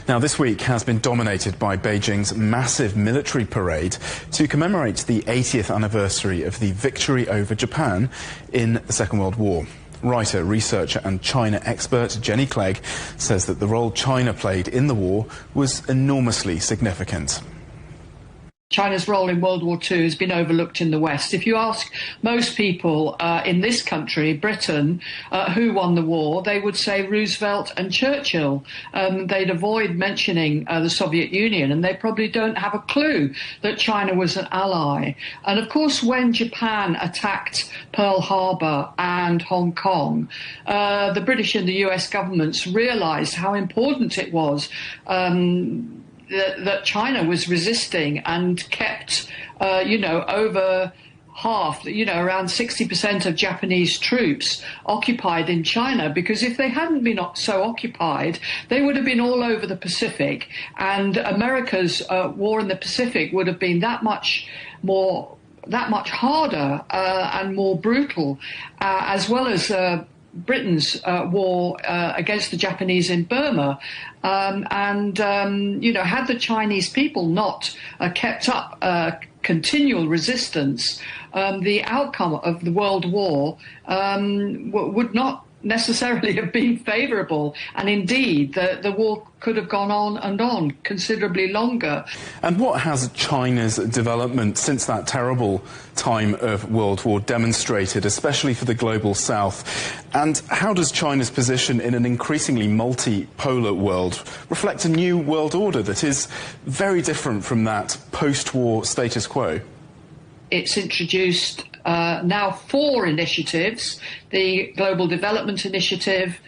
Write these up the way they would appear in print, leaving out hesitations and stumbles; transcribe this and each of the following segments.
Now, this week has been dominated by Beijing's massive military parade to commemorate the 80th anniversary of the victory over Japan in the Second World War. Writer, researcher and China expert Jenny Clegg says that the role China played in the war was enormously significant. China's role in World War II has been overlooked in the West. If you ask most people in this country, Britain, who won the war, they would say Roosevelt and Churchill. They'd avoid mentioning the Soviet Union, and they probably don't have a clue that China was an ally. And of course, when Japan attacked Pearl Harbor and Hong Kong, the British and the US governments realized how important it was that China was resisting and kept, over half, around 60% of Japanese troops occupied in China, because if they hadn't been so occupied, they would have been all over the Pacific, and America's war in the Pacific would have been that much harder and more brutal, as well as Britain's war against the Japanese in Burma. Had the Chinese people not kept up continual resistance, the outcome of the World War would not necessarily have been favourable, and indeed the war could have gone on considerably longer. And what has China's development since that terrible time of World War demonstrated, especially for the global South? And how does China's position in an increasingly multipolar world reflect a new world order that is very different from that post-war status quo? It's introduced now 4 initiatives: the Global Development Initiative,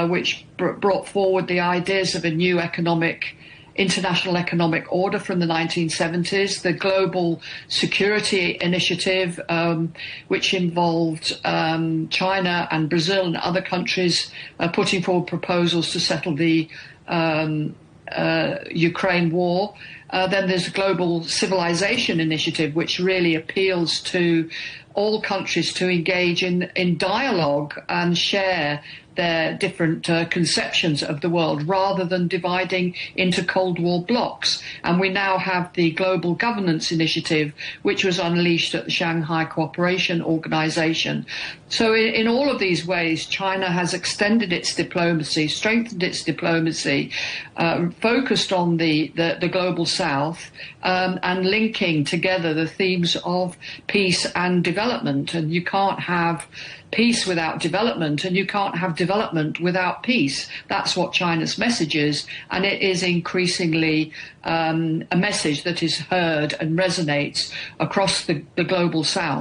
which brought forward the ideas of a new international economic order from the 1970s, the Global Security Initiative, which involved China and Brazil and other countries putting forward proposals to settle the Ukraine war. Then there's the Global Civilization Initiative, which really appeals to all countries to engage in dialogue and share their different conceptions of the world, rather than dividing into Cold War blocs. And we now have the Global Governance Initiative, which was unleashed at the Shanghai Cooperation Organization. So in all of these ways, China has extended its diplomacy, strengthened its diplomacy, focused on the global South, and linking together the themes of peace and development. And you can't have peace without development, and you can't have development without peace. That's what China's message is, and it is increasingly a message that is heard and resonates across the global South.